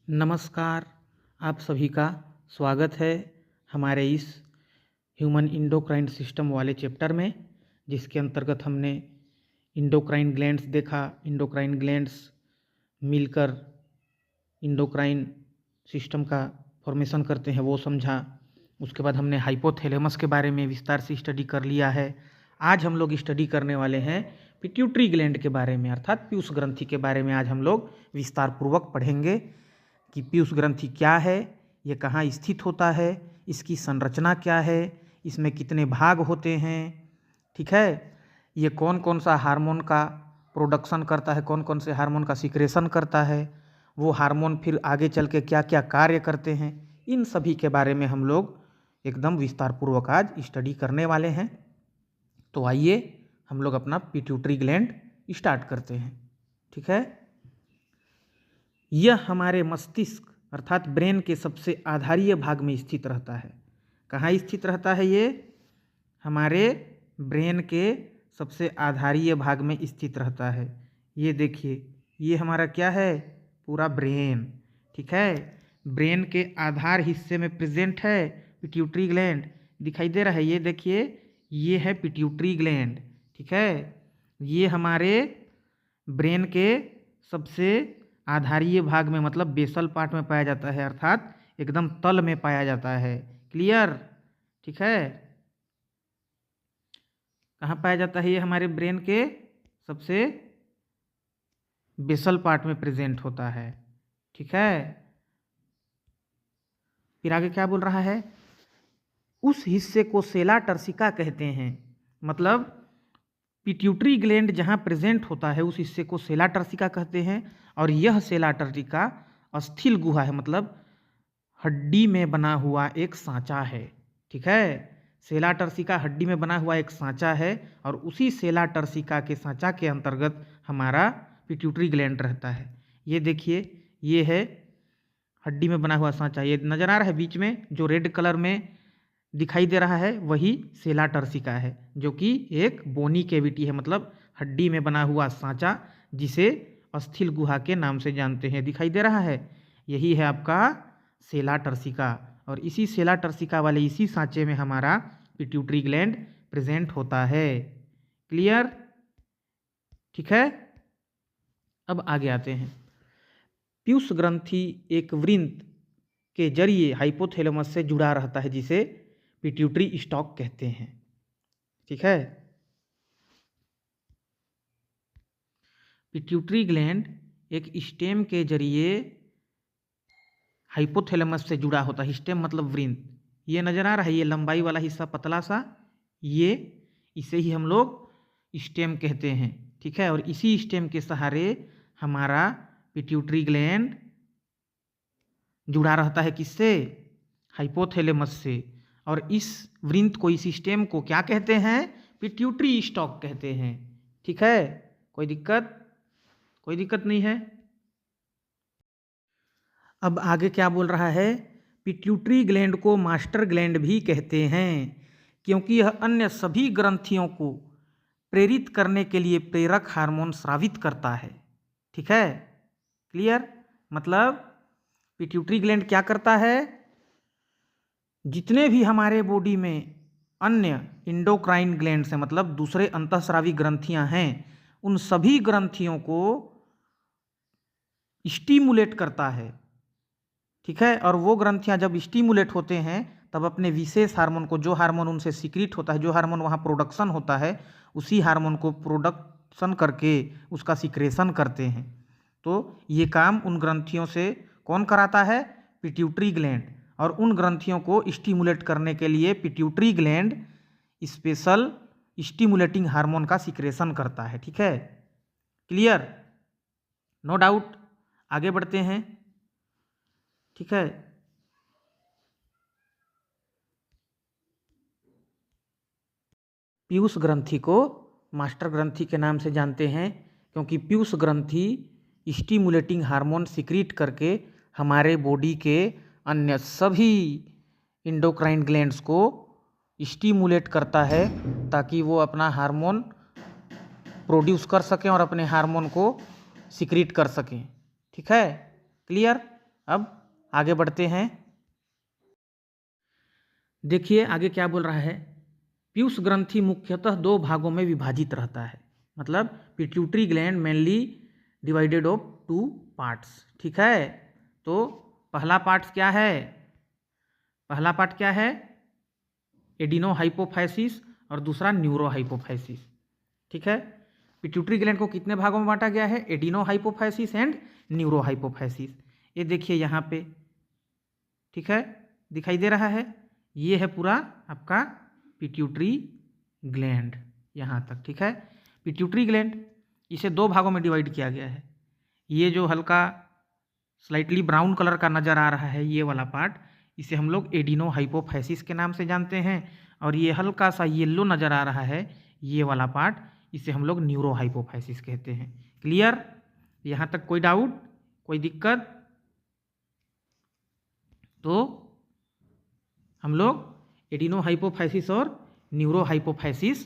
नमस्कार, आप सभी का स्वागत है हमारे इस ह्यूमन इंडोक्राइन सिस्टम वाले चैप्टर में, जिसके अंतर्गत हमने इंडोक्राइन ग्लैंड्स देखा। इंडोक्राइन ग्लैंड्स मिलकर इंडोक्राइन सिस्टम का फॉर्मेशन करते हैं, वो समझा। उसके बाद हमने हाइपोथैलेमस के बारे में विस्तार से स्टडी कर लिया है। आज हम लोग स्टडी करने वाले हैं पिट्यूटरी ग्लैंड के बारे में, अर्थात पीयूष ग्रंथि के बारे में। आज हम लोग विस्तार पूर्वक पढ़ेंगे कि पीयूष ग्रंथि क्या है, ये कहाँ स्थित होता है, इसकी संरचना क्या है, इसमें कितने भाग होते हैं, ठीक है। ये कौन कौन सा हार्मोन का प्रोडक्शन करता है, कौन कौन से हार्मोन का सिक्रेशन करता है, वो हार्मोन फिर आगे चल के क्या क्या कार्य करते हैं, इन सभी के बारे में हम लोग एकदम विस्तार पूर्वक आज स्टडी करने वाले हैं। तो आइए हम लोग अपना पिट्यूटरी ग्लैंड स्टार्ट करते हैं, ठीक है। यह हमारे मस्तिष्क अर्थात ब्रेन के सबसे आधारीय भाग में स्थित रहता है। कहाँ स्थित रहता है? ये हमारे ब्रेन के सबसे आधारीय भाग में स्थित रहता है। ये देखिए, ये हमारा क्या है? पूरा ब्रेन, ठीक है। ब्रेन के आधार हिस्से में प्रेजेंट है पिट्यूटरी ग्लैंड, दिखाई दे रहा है। ये देखिए, ये है पिट्यूटरी ग्लैंड, ठीक है। ये हमारे ब्रेन के सबसे आधारीय भाग में, मतलब बेसल पार्ट में पाया जाता है, अर्थात एकदम तल में पाया जाता है। क्लियर? ठीक है। कहाँ पाया जाता है? ये हमारे ब्रेन के सबसे बेसल पार्ट में प्रेजेंट होता है, ठीक है। फिर आगे क्या बोल रहा है? उस हिस्से को सेला टर्सिका कहते हैं। मतलब पिट्यूटरी ग्लैंड जहाँ प्रेजेंट होता है उस हिस्से को सेला टर्सिका कहते हैं। और यह सेला टर्सिका अस्थिल गुहा है, मतलब हड्डी में बना हुआ एक सांचा है, ठीक है। सेला टर्सिका हड्डी में बना हुआ एक सांचा है, और उसी सेला टर्सिका के सांचा के अंतर्गत हमारा पिट्यूटरी ग्लैंड रहता है। ये देखिए, ये है हड्डी में बना हुआ सांचा। ये नजर आ रहा है बीच में जो रेड कलर में दिखाई दे रहा है, वही सेला टर्सिका है, जो कि एक बोनी कैविटी है, मतलब हड्डी में बना हुआ सांचा, जिसे अस्थिल गुहा के नाम से जानते हैं। दिखाई दे रहा है, यही है आपका सेला टर्सिका। और इसी सेला टर्सिका वाले इसी सांचे में हमारा पिट्यूटरी ग्लैंड प्रेजेंट होता है। क्लियर? ठीक है। अब आगे आते हैं। पीयूष ग्रंथि एक वृंत के जरिए हाइपोथैलेमस से जुड़ा रहता है, जिसे पिट्यूटरी स्टॉक कहते हैं, ठीक है। पिट्यूटरी ग्लैंड एक स्टेम के जरिए हाइपोथैलेमस से जुड़ा होता है। स्टेम मतलब वृंत। ये नजर आ रहा है, ये लंबाई वाला हिस्सा पतला सा, ये इसे ही हम लोग स्टेम कहते हैं, ठीक है। और इसी स्टेम के सहारे हमारा पिट्यूटरी ग्लैंड जुड़ा रहता है, किससे? हाइपोथैलेमस से। और इस वृंत को, इस स्टेम को क्या कहते हैं? पिट्यूटरी स्टॉक कहते हैं, ठीक है। कोई दिक्कत? कोई दिक्कत नहीं है। अब आगे क्या बोल रहा है? पिट्यूटरी ग्लैंड को मास्टर ग्लैंड भी कहते हैं, क्योंकि यह अन्य सभी ग्रंथियों को प्रेरित करने के लिए प्रेरक हार्मोन स्रावित करता है, ठीक है। क्लियर? मतलब पिट्यूटरी ग्लैंड क्या करता है? जितने भी हमारे बॉडी में अन्य इंडोक्राइन ग्लैंड से, मतलब दूसरे अंतःस्रावी ग्रंथियां हैं, उन सभी ग्रंथियों को स्टिमुलेट करता है, ठीक है। और वो ग्रंथियां जब स्टिमुलेट होते हैं तब अपने विशेष हार्मोन को, जो हार्मोन उनसे सीक्रेट होता है, जो हार्मोन वहाँ प्रोडक्शन होता है, उसी हार्मोन को प्रोडक्शन करके उसका सिक्रेशन करते हैं। तो ये काम उन ग्रंथियों से कौन कराता है? Pituitary gland. और उन ग्रंथियों को स्टिमुलेट करने के लिए pituitary gland special stimulating hormone का सिक्रेशन करता है, ठीक है। क्लियर? No doubt. आगे बढ़ते हैं, ठीक है। पीयूष ग्रंथि को मास्टर ग्रंथि के नाम से जानते हैं, क्योंकि पीयूष ग्रंथि स्टिमुलेटिंग हार्मोन सिक्रीट करके हमारे बॉडी के अन्य सभी इंडोक्राइन ग्लैंड्स को स्टिमुलेट करता है, ताकि वो अपना हार्मोन प्रोड्यूस कर सकें और अपने हार्मोन को सिक्रीट कर सकें, ठीक है। क्लियर? अब आगे बढ़ते हैं। देखिए आगे क्या बोल रहा है। पीयूष ग्रंथि मुख्यतः दो भागों में विभाजित रहता है। मतलब pituitary gland mainly divided of two parts. ठीक है, तो पहला पार्ट क्या है? पहला पार्ट क्या है? एडिनोहाइपोफाइसिस और दूसरा न्यूरोहाइपोफाइसिस। ठीक है, पिट्यूटरी ग्लैंड को कितने भागों में बांटा गया है? एडिनोहाइपोफाइसिस एंड न्यूरोहाइपोफाइसिस। ये देखिए यहाँ पे, ठीक है, दिखाई दे रहा है। ये है पूरा आपका पिट्यूटरी ग्लैंड यहाँ तक। ठीक है, पिट्यूटरी ग्लैंड इसे दो भागों में डिवाइड किया गया है। ये जो हल्का स्लाइटली ब्राउन कलर का नज़र आ रहा है, ये वाला पार्ट, इसे हम लोग एडिनोहाइपोफाइसिस के नाम से जानते हैं। और ये हल्का सा येलो नज़र आ रहा है, ये वाला पार्ट, इसे हम लोग न्यूरोहाइपोफाइसिस कहते हैं। क्लियर? यहाँ तक कोई डाउट, कोई दिक्कत? तो हम लोग एडिनोहाइपोफाइसिस और न्यूरोहाइपोफाइसिस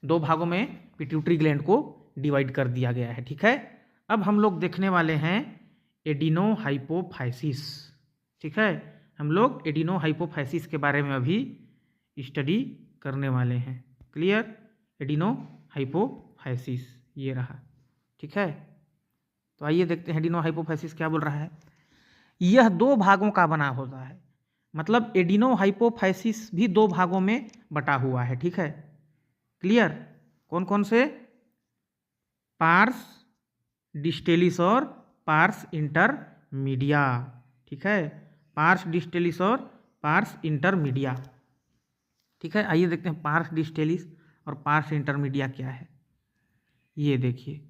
दो भागों में पिट्यूटरी ग्लैंड को डिवाइड कर दिया गया है। ठीक है, अब हम लोग देखने वाले हैं एडिनोहाइपोफाइसिस। ठीक है, हम लोग एडिनोहाइपोफाइसिस के बारे में अभी स्टडी करने वाले हैं। क्लियर? एडिनोहाइपोफाइसिस ये रहा। ठीक है, तो आइए देखते हैं एडिनोहाइपोफाइसिस क्या बोल रहा है। यह दो भागों का बना होता है। मतलब एडिनोहाइपोफाइसिस भी दो भागों में बटा हुआ है। ठीक है, क्लियर? कौन कौन से? पार्स डिस्टेलिस और पार्स इंटरमीडिया। ठीक है, पार्स डिस्टेलिस और पार्स इंटरमीडिया। ठीक है, आइए देखते हैं पार्स डिस्टेलिस और पार्स इंटरमीडिया क्या है। ये देखिए,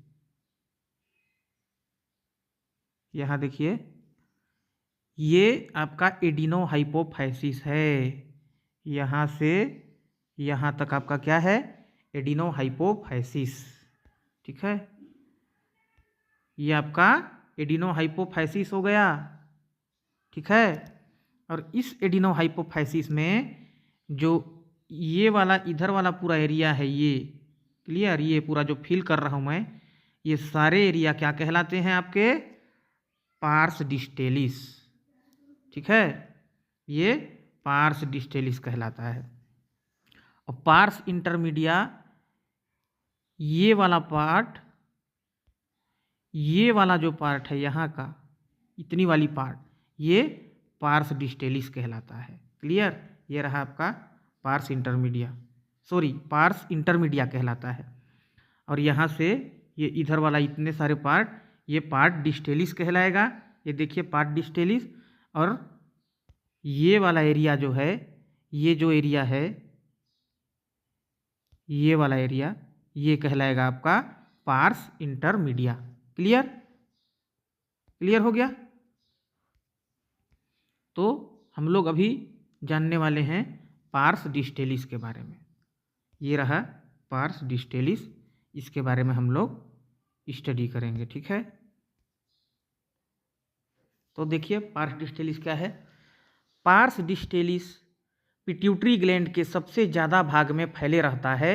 यहाँ देखिए, ये आपका एडिनोहाइपोफाइसिस है। यहाँ से यहाँ तक आपका क्या है? एडिनोहाइपोफाइसिस। ठीक है, ये आपका एडिनोहाइपोफाइसिस हो गया। ठीक है, और इस एडिनोहाइपोफाइसिस में जो ये वाला इधर वाला पूरा एरिया है, ये क्लियर, ये पूरा जो फिल कर रहा हूँ मैं, ये सारे एरिया क्या कहलाते हैं आपके? Pars distalis. ठीक है, ये पार्स डिस्टेलिस कहलाता है। और पार्स इंटरमीडिया, ये वाला पार्ट, ये वाला जो पार्ट है यहाँ का, इतनी वाली पार्ट, ये पार्स डिस्टेलिस कहलाता है। क्लियर? ये रहा आपका parse intermedia, sorry parse intermedia कहलाता है। और यहाँ से ये इधर वाला इतने सारे पार्ट, ये पार्ट डिस्टेलिस कहलाएगा। ये देखिए पार्ट डिस्टेलिस। और ये वाला एरिया जो है, ये जो एरिया है, ये वाला एरिया, ये कहलाएगा आपका पार्स इंटरमीडिया। क्लियर? क्लियर हो गया? तो हम लोग अभी जानने वाले हैं पार्स डिस्टेलिस के बारे में। ये रहा पार्स डिस्टेलिस, इसके बारे में हम लोग स्टडी करेंगे। ठीक है, तो देखिए पार्स डिस्टेलिस क्या है। पार्स डिस्टेलिस पिट्यूटरी ग्लैंड के सबसे ज़्यादा भाग में फैले रहता है।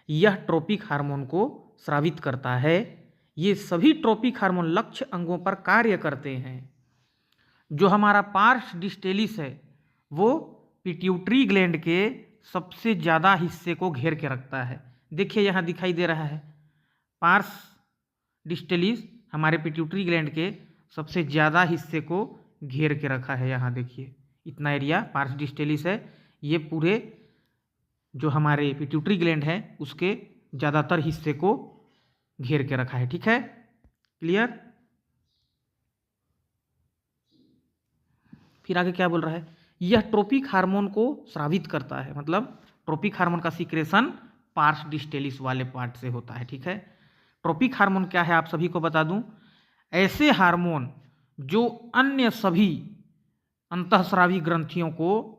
यह ट्रोपिक हार्मोन को स्रावित करता है। ये सभी ट्रोपिक हार्मोन लक्ष्य अंगों पर कार्य करते हैं। जो हमारा पार्स डिस्टेलिस है वो पिट्यूटरी ग्लैंड के सबसे ज़्यादा हिस्से को घेर के रखता है। देखिए यहाँ दिखाई दे रहा है, पार्स डिस्टेलिस हमारे पिट्यूटरी ग्लैंड के सबसे ज़्यादा हिस्से को घेर के रखा है। यहाँ देखिए इतना एरिया पार्स डिस्टेलिस है। ये पूरे जो हमारे पिट्यूटरी ग्लैंड है उसके ज़्यादातर हिस्से को घेर के रखा है। ठीक है, क्लियर? फिर आगे क्या बोल रहा है, यह ट्रोपिक हार्मोन को स्रावित करता है। मतलब ट्रोपिक हार्मोन का सीक्रेशन पार्स डिस्टेलिस वाले पार्ट से होता है। ठीक है, ट्रोपिक हार्मोन क्या है आप सभी को बता दूं, ऐसे हार्मोन जो अन्य सभी अंतःस्रावी ग्रंथियों को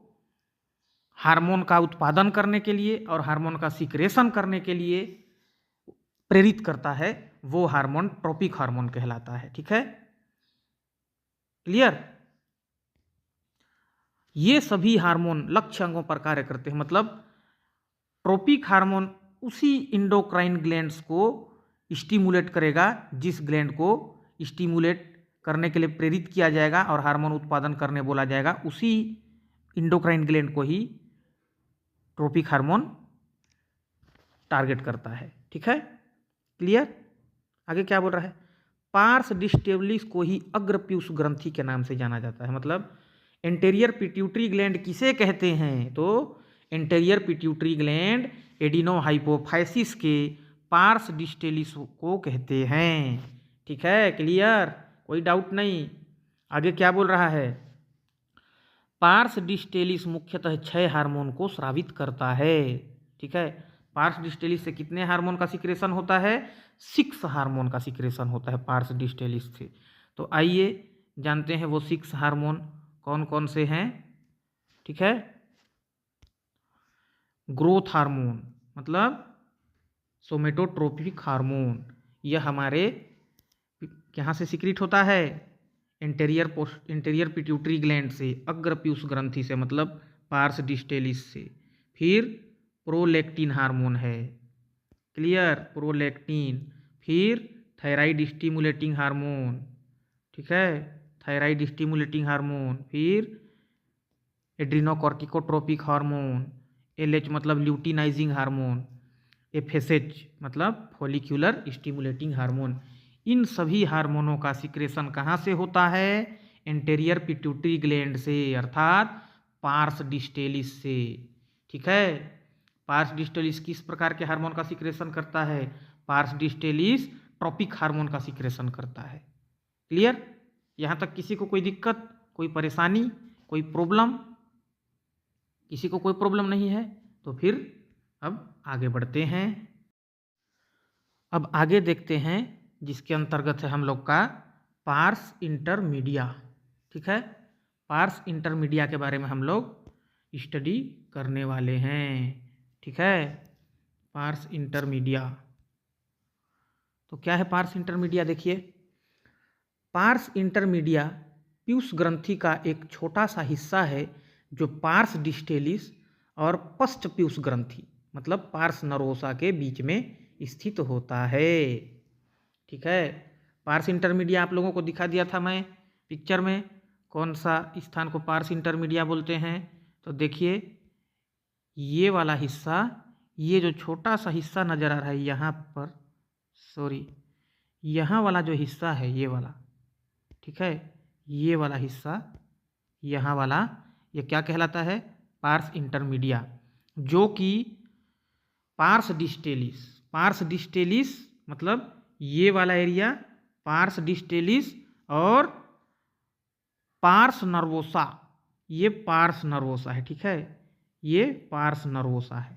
हार्मोन का उत्पादन करने के लिए और हार्मोन का सीक्रेशन करने के लिए प्रेरित करता है, वो हार्मोन ट्रोपिक हार्मोन कहलाता है। ठीक है, क्लियर? ये सभी हार्मोन लक्ष्य अंगों पर कार्य करते हैं। मतलब ट्रोपिक हार्मोन उसी इंडोक्राइन ग्लैंड्स को स्टिमुलेट करेगा जिस ग्लैंड को स्टिमुलेट करने के लिए प्रेरित किया जाएगा और हार्मोन उत्पादन करने बोला जाएगा, उसी इंडोक्राइन ग्लैंड को ही ट्रोपिक हार्मोन टारगेट करता है। ठीक है, क्लियर। आगे क्या बोल रहा है, पार्स डिस्टेबलिस को ही अग्रपीयूष ग्रंथि के नाम से जाना जाता है। मतलब एंटेरियर पिट्यूटरी ग्लैंड किसे कहते हैं, तो एंटेरियर पिट्यूटरी ग्लैंड एडिनोहाइपोफाइसिस के पार्स डिस्टेलिस को कहते हैं। ठीक है, क्लियर, कोई डाउट नहीं। आगे क्या बोल रहा है, पार्स डिस्टेलिस मुख्यतः 6 हार्मोन को स्रावित करता है। ठीक है, पार्स डिस्टेलिस से कितने हार्मोन का सिक्रेशन होता है, 6 हार्मोन का सिक्रेशन होता है पार्स डिस्टेलिस से। तो आइए जानते हैं वो 6 हार्मोन कौन कौन से हैं। ठीक है, ग्रोथ हार्मोन मतलब सोमेटोट्रोपिक हार्मोन, यह हमारे यहाँ से सिक्रीट होता है, इंटीरियर पिट्यूटरी ग्लैंड से, अग्रपीयूष ग्रंथि से, मतलब पार्स डिस्टेलिस से। फिर प्रोलैक्टिन हार्मोन है, क्लियर, प्रोलैक्टिन। फिर थायराइड स्टिमुलेटिंग हार्मोन, ठीक है, थायराइड स्टिमुलेटिंग हार्मोन। फिर एड्रीनोकॉर्टिकोट्रोपिक हार्मोन, एलएच मतलब ल्यूटिनाइजिंग हार्मोन, एफएसएच मतलब फॉलिक्यूलर स्टिमुलेटिंग हार्मोन। इन सभी हार्मोनों का सिक्रेशन कहाँ से होता है, एंटेरियर पिट्यूटरी ग्लैंड से, अर्थात पार्स डिस्टेलिस से। ठीक है, पार्स डिस्टेलिस किस प्रकार के हार्मोन का सिक्रेशन करता है, पार्स डिस्टेलिस ट्रॉपिक हार्मोन का सिक्रेशन करता है। क्लियर, यहाँ तक किसी को कोई दिक्कत, कोई परेशानी, कोई प्रॉब्लम, किसी को कोई प्रॉब्लम नहीं है? तो फिर अब आगे बढ़ते हैं। अब आगे देखते हैं जिसके अंतर्गत है हम लोग का पार्स इंटरमीडिया। ठीक है, पार्स इंटरमीडिया के बारे में हम लोग स्टडी करने वाले हैं। ठीक है, पार्स इंटरमीडिया, तो क्या है पार्स इंटरमीडिया, देखिए, पार्स इंटरमीडिया पीयूष ग्रंथि का एक छोटा सा हिस्सा है जो पार्स डिस्टेलिस और पश्च पीयूष ग्रंथि मतलब पार्स नरोसा के बीच में स्थित होता है। ठीक है, पार्स इंटरमीडिया आप लोगों को दिखा दिया था मैं पिक्चर में, कौन सा स्थान को पार्स इंटरमीडिया बोलते हैं। तो देखिए ये वाला हिस्सा, ये जो छोटा सा हिस्सा नज़र आ रहा है यहाँ पर, सॉरी, यहाँ वाला जो हिस्सा है ये वाला, ठीक है, ये वाला हिस्सा, यहाँ वाला, ये क्या कहलाता है, पार्स इंटरमीडिया, जो कि पार्स डिस्टेलिस मतलब ये वाला एरिया पार्स डिस्टेलिस और पार्स नर्वोसा, ये पार्स नर्वोसा है। ठीक है, ये पार्स नर्वोसा है,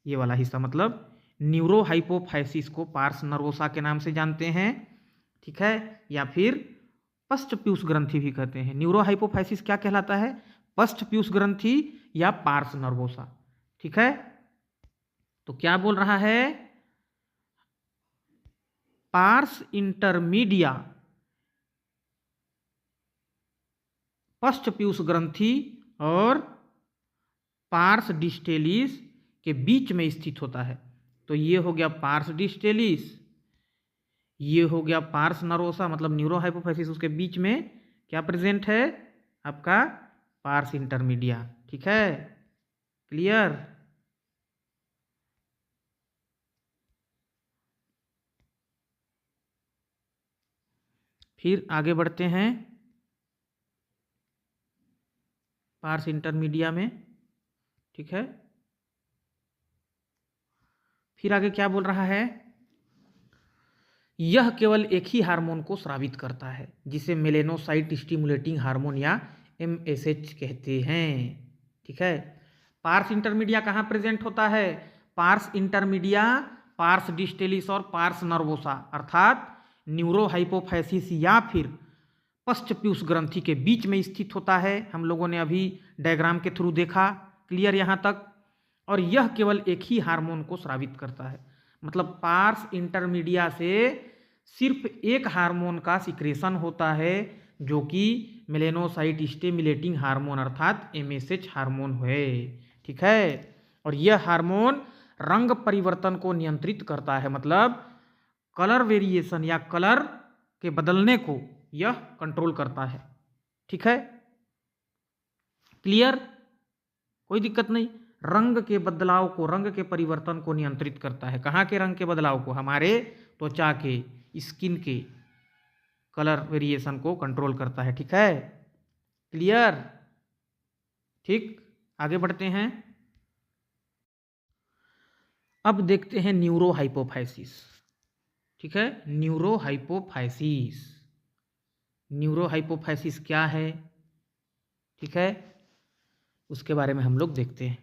ये वाला हिस्सा, मतलब न्यूरोहाइपोफाइसिस को पार्स नर्वोसा के नाम से जानते हैं। ठीक है, या फिर पश्च पीयूष ग्रंथि भी कहते हैं। न्यूरोहाइपोफाइसिस क्या कहलाता है, पश्च पीयूष ग्रंथि या पार्स नर्वोसा। ठीक है, तो क्या बोल रहा है, पार्स इंटरमीडिया पश्च पीयूष ग्रंथि और पार्स डिस्टेलिस के बीच में स्थित होता है। तो ये हो गया पार्स डिस्टेलिस, ये हो गया पार्स नरोसा मतलब न्यूरोहाइपोफाइसिस, उसके बीच में क्या प्रेजेंट है, आपका पार्स इंटरमीडिया। ठीक है, क्लियर। फिर आगे बढ़ते हैं पार्स इंटरमीडिया में। ठीक है, फिर आगे क्या बोल रहा है, यह केवल एक ही हार्मोन को स्रावित करता है जिसे मेलेनोसाइट स्टिमुलेटिंग हार्मोन या MSH कहते हैं। ठीक है, पार्स इंटरमीडिया कहाँ प्रेजेंट होता है, पार्स इंटरमीडिया पार्स डिस्टेलिस और पार्स नर्वोसा अर्थात न्यूरोहाइपोफाइसिस या फिर पश्च पीयूष ग्रंथि के बीच में स्थित होता है। हम लोगों ने अभी डायग्राम के थ्रू देखा, क्लियर यहाँ तक। और यह केवल एक ही हार्मोन को स्रावित करता है, मतलब पार्स इंटरमीडिया से सिर्फ एक हार्मोन का सिक्रेशन होता है जो कि मेलेनोसाइट स्टिमुलेटिंग हार्मोन अर्थात MSH हार्मोन है। ठीक है, और यह हार्मोन रंग परिवर्तन को नियंत्रित करता है, मतलब कलर वेरिएशन या कलर के बदलने को यह कंट्रोल करता है। ठीक है, क्लियर, कोई दिक्कत नहीं। रंग के बदलाव को, रंग के परिवर्तन को नियंत्रित करता है। कहाँ के रंग के बदलाव को? हमारे त्वचा के, स्किन के कलर वेरिएशन को कंट्रोल करता है। ठीक है, क्लियर, ठीक, आगे बढ़ते हैं। अब देखते हैं न्यूरोहाइपोफाइसिस। ठीक है, न्यूरोहाइपोफाइसिस, न्यूरोहाइपोफाइसिस क्या है? ठीक है, उसके बारे में हम लोग देखते हैं।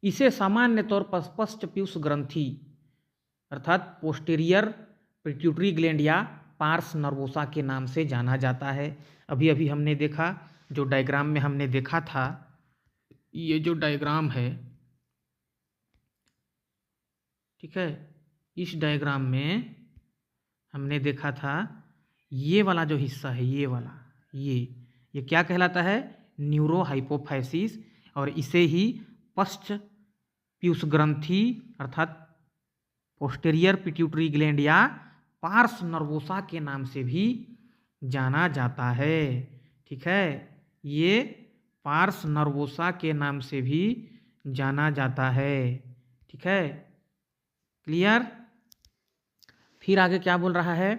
इसे सामान्य तौर पर स्पष्ट पीयूष ग्रंथि अर्थात पोस्टीरियर पिट्यूटरी ग्लैंड या पार्स नर्वोसा के नाम से जाना जाता है। अभी अभी हमने देखा, जो डायग्राम में हमने देखा था, ये जो डायग्राम है, ठीक है, इस डायग्राम में हमने देखा था ये वाला जो हिस्सा है, ये वाला, ये क्या कहलाता है? न्यूरोहाइपोफाइसिस। और इसे ही पश्च पीयूष ग्रंथि अर्थात पोस्टीरियर पिट्यूटरी ग्लैंड या पार्स नर्वोसा के नाम से भी जाना जाता है। ठीक है, ये पार्स नर्वोसा के नाम से भी जाना जाता है। ठीक है, क्लियर। फिर आगे क्या बोल रहा है?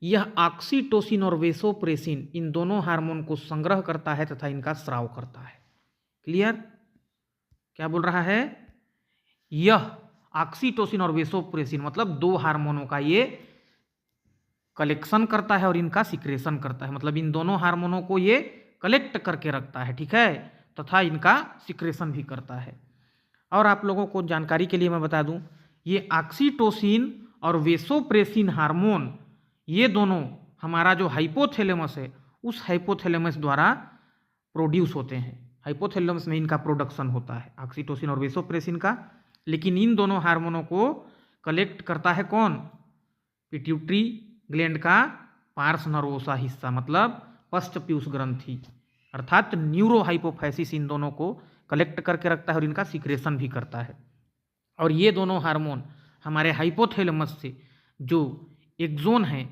यह ऑक्सीटोसिन और वेसोप्रेसिन इन दोनों हार्मोन को संग्रह करता है तथा इनका स्राव करता है। क्लियर, क्या बोल रहा है? यह ऑक्सीटोसिन और वेसोप्रेसिन मतलब दो हार्मोनों का ये कलेक्शन करता है और इनका सिक्रेशन करता है। मतलब इन दोनों हार्मोनों को ये कलेक्ट करके रखता है। ठीक है, तथा इनका सिक्रेशन भी करता है। और आप लोगों को जानकारी के लिए मैं बता दूं, ये ऑक्सीटोसिन और वेसोप्रेसिन हार्मोन, ये दोनों हमारा जो हाइपोथैलेमस है, उस हाइपोथैलेमस द्वारा प्रोड्यूस होते हैं। हाइपोथैलेमस में इनका प्रोडक्शन होता है, ऑक्सीटोसिन और वेसोप्रेसिन का। लेकिन इन दोनों हार्मोनों को कलेक्ट करता है कौन? पिट्यूटरी ग्लैंड का पार्स नर्वोसा हिस्सा, मतलब पश्च पीयूष ग्रंथि अर्थात न्यूरोहाइपोफाइसिस इन दोनों को कलेक्ट करके रखता है और इनका सिक्रेशन भी करता है। और ये दोनों हार्मोन हमारे हाइपोथैलेमस से जो एक्सोन है,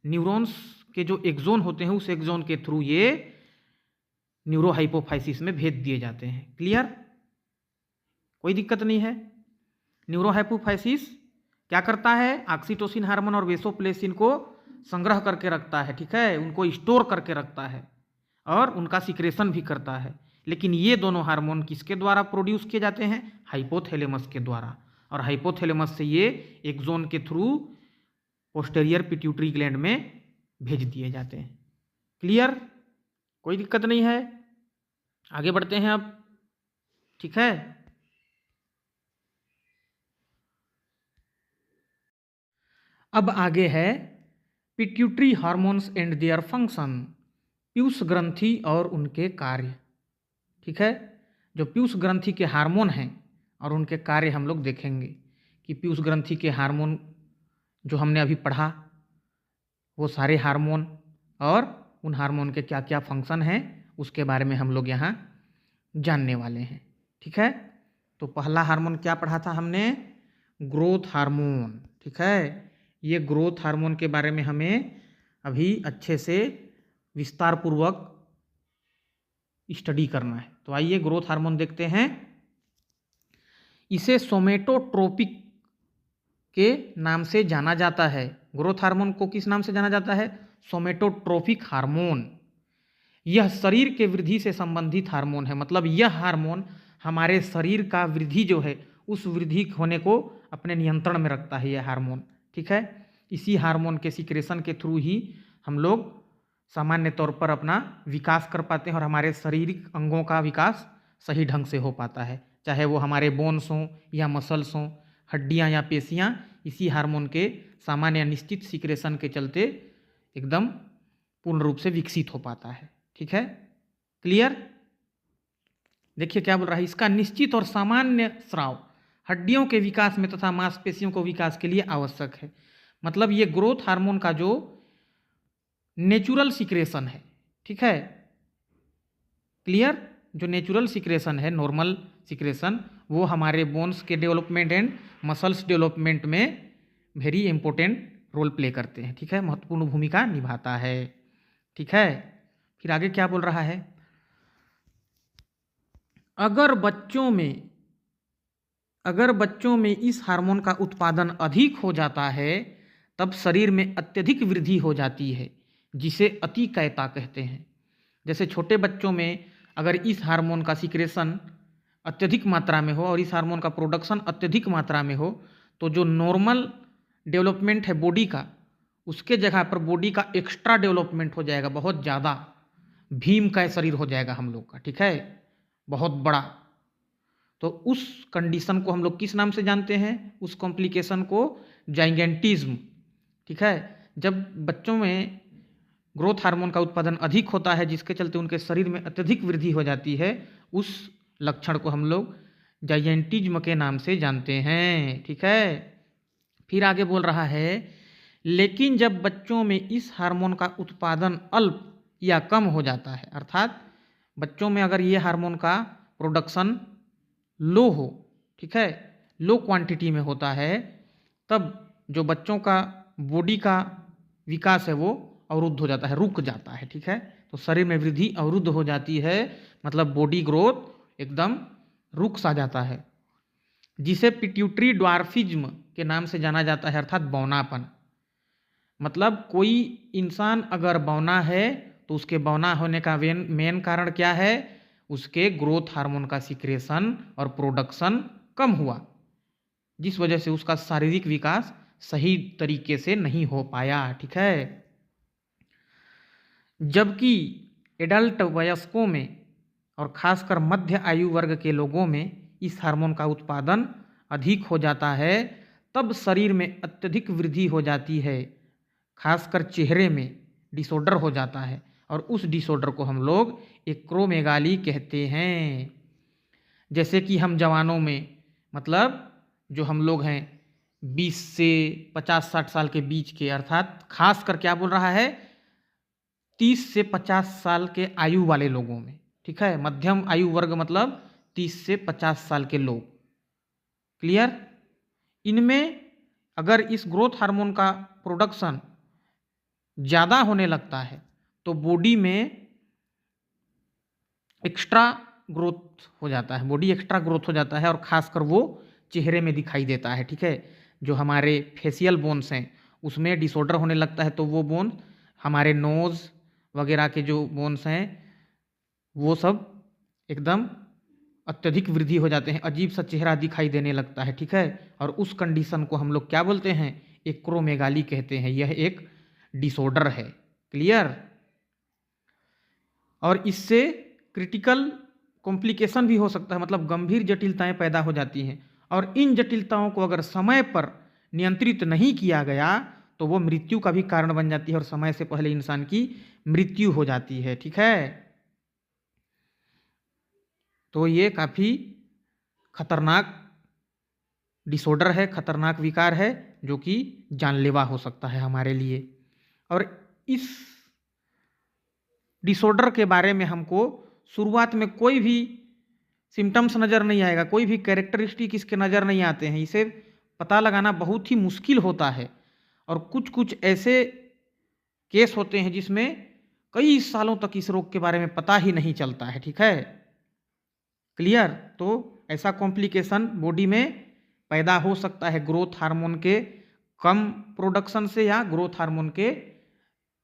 न्यूरॉन्स के जो एक्सोन होते हैं, उस एक्सोन के थ्रू ये न्यूरोहाइपोफाइसिस में भेज दिए जाते हैं। क्लियर, कोई दिक्कत नहीं है। न्यूरोहाइपोफाइसिस क्या करता है? ऑक्सीटोसिन हार्मोन और वेसोप्रेसिन को संग्रह करके रखता है। ठीक है, उनको स्टोर करके रखता है और उनका सिक्रेशन भी करता है। लेकिन ये दोनों हार्मोन किसके द्वारा प्रोड्यूस किए जाते हैं? हाइपोथैलेमस के द्वारा। और हाइपोथैलेमस से ये एक्सोन के थ्रू पोस्टीरियर पिट्यूटरी ग्लैंड में भेज दिए जाते हैं। क्लियर, कोई दिक्कत नहीं है। आगे बढ़ते हैं अब। ठीक है, अब आगे है pituitary hormones and their function, Piyush ग्रंथि और उनके कार्य। ठीक है, जो पीयूष ग्रंथि के हार्मोन हैं और उनके कार्य हम लोग देखेंगे कि पीयूष ग्रंथि के हार्मोन जो हमने अभी पढ़ा, वो सारे हार्मोन और उन हार्मोन के क्या क्या फंक्शन हैं, उसके बारे में हम लोग यहाँ जानने वाले हैं। ठीक है, तो पहला हार्मोन क्या पढ़ा था हमने? Growth hormone. ठीक है, ये ग्रोथ हार्मोन के बारे में हमें अभी अच्छे से विस्तार पूर्वक स्टडी करना है। तो आइए ग्रोथ हार्मोन देखते हैं। इसे सोमेटोट्रोपिक के नाम से जाना जाता है। ग्रोथ हार्मोन को किस नाम से जाना जाता है? सोमेटोट्रोपिक हार्मोन। यह शरीर के वृद्धि से संबंधित हार्मोन है। मतलब यह हार्मोन हमारे शरीर का वृद्धि जो है, उस वृद्धि होने को अपने नियंत्रण में रखता है यह हार्मोन। ठीक है, इसी हार्मोन के सिक्रेशन के थ्रू ही हम लोग सामान्य तौर पर अपना विकास कर पाते हैं और हमारे शारीरिक अंगों का विकास सही ढंग से हो पाता है। चाहे वो हमारे बोन्स हों या मसल्स हों, हड्डियाँ या पेशियाँ, इसी हार्मोन के सामान्य निश्चित सिक्रेशन के चलते एकदम पूर्ण रूप से विकसित हो पाता है। ठीक है, क्लियर। देखिए क्या बोल रहा है, इसका निश्चित और सामान्य स्राव हड्डियों के विकास में तथा मांसपेशियों को विकास के लिए आवश्यक है। मतलब ये ग्रोथ हार्मोन का जो नेचुरल सिक्रेशन है, ठीक है, क्लियर, जो नेचुरल सिक्रेशन है, नॉर्मल सिक्रेशन, वो हमारे बोन्स के डेवलपमेंट एंड मसल्स डेवलपमेंट में वेरी इंपॉर्टेंट रोल प्ले करते हैं, ठीक है, महत्वपूर्ण भूमिका निभाता है, ठीक है। फिर आगे क्या बोल रहा है, अगर बच्चों में इस हार्मोन का उत्पादन अधिक हो जाता है तब शरीर में अत्यधिक वृद्धि हो जाती है, जिसे अतिकैता कहते हैं। जैसे छोटे बच्चों में अगर इस हार्मोन का सिक्रेशन अत्यधिक मात्रा में हो और इस हार्मोन का प्रोडक्शन अत्यधिक मात्रा में हो तो जो नॉर्मल डेवलपमेंट है बॉडी का, उसके जगह पर बॉडी का एक्स्ट्रा डेवलपमेंट हो जाएगा, बहुत ज़्यादा भीम का शरीर हो जाएगा हम लोग का, ठीक है, बहुत बड़ा। तो उस कंडीशन को हम लोग किस नाम से जानते हैं, उस कॉम्प्लिकेशन को जाइगेंटिज्म, ठीक है। जब बच्चों में ग्रोथ हार्मोन का उत्पादन अधिक होता है जिसके चलते उनके शरीर में अत्यधिक वृद्धि हो जाती है, उस लक्षण को हम लोग जाइगेंटिज्म के नाम से जानते हैं, ठीक है। फिर आगे बोल रहा है, लेकिन जब बच्चों में इस हार्मोन का उत्पादन अल्प या कम हो जाता है, अर्थात बच्चों में अगर ये हार्मोन का प्रोडक्शन लो हो, ठीक है, लो क्वांटिटी में होता है, तब जो बच्चों का बॉडी का विकास है वो अवरुद्ध हो जाता है, रुक जाता है, ठीक है। तो शरीर में वृद्धि अवरुद्ध हो जाती है, मतलब बॉडी ग्रोथ एकदम रुक सा जाता है, जिसे पिट्यूटरी ड्वार्फिज्म के नाम से जाना जाता है, अर्थात बौनापन। मतलब कोई इंसान अगर बौना है तो उसके बौना होने का मेन कारण क्या है, उसके ग्रोथ हार्मोन का सिक्रेशन और प्रोडक्शन कम हुआ, जिस वजह से उसका शारीरिक विकास सही तरीके से नहीं हो पाया, ठीक है। जबकि एडल्ट वयस्कों में और खासकर मध्य आयु वर्ग के लोगों में इस हार्मोन का उत्पादन अधिक हो जाता है, तब शरीर में अत्यधिक वृद्धि हो जाती है, खासकर चेहरे में डिसऑर्डर हो जाता है, और उस डिसऑर्डर को हम लोग एक्रोमेगाली कहते हैं। जैसे कि हम जवानों में, मतलब जो हम लोग हैं 20 से 50-60 साल के बीच के, अर्थात खासकर क्या बोल रहा है, 30 से 50 साल के आयु वाले लोगों में, ठीक है, मध्यम आयु वर्ग मतलब 30 से 50 साल के लोग, क्लियर। इनमें अगर इस ग्रोथ हार्मोन का प्रोडक्शन ज़्यादा होने लगता है तो बॉडी में एक्स्ट्रा ग्रोथ हो जाता है, बॉडी एक्स्ट्रा ग्रोथ हो जाता है, और खासकर वो चेहरे में दिखाई देता है, ठीक है। जो हमारे फेशियल बोन्स हैं उसमें डिसऑर्डर होने लगता है, तो वो बोन हमारे नोज़ वगैरह के जो बोन्स हैं वो सब एकदम अत्यधिक वृद्धि हो जाते हैं, अजीब सा चेहरा दिखाई देने लगता है, ठीक है। और उस कंडीशन को हम लोग क्या बोलते हैं, एक्रोमेगाली कहते हैं। यह एक डिसऑर्डर है, क्लियर। और इससे क्रिटिकल कॉम्प्लिकेशन भी हो सकता है, मतलब गंभीर जटिलताएं पैदा हो जाती हैं, और इन जटिलताओं को अगर समय पर नियंत्रित नहीं किया गया तो वो मृत्यु का भी कारण बन जाती है, और समय से पहले इंसान की मृत्यु हो जाती है, ठीक है। तो ये काफ़ी खतरनाक डिसऑर्डर है, खतरनाक विकार है, जो कि जानलेवा हो सकता है हमारे लिए। और इस डिसऑर्डर के बारे में हमको शुरुआत में कोई भी सिम्टम्स नज़र नहीं आएगा, कोई भी कैरेक्टरिस्टिक इसके नज़र नहीं आते हैं, इसे पता लगाना बहुत ही मुश्किल होता है। और कुछ कुछ ऐसे केस होते हैं जिसमें कई सालों तक इस रोग के बारे में पता ही नहीं चलता है, ठीक है, क्लियर। तो ऐसा कॉम्प्लिकेशन बॉडी में पैदा हो सकता है ग्रोथ हार्मोन के कम प्रोडक्शन से या ग्रोथ हार्मोन के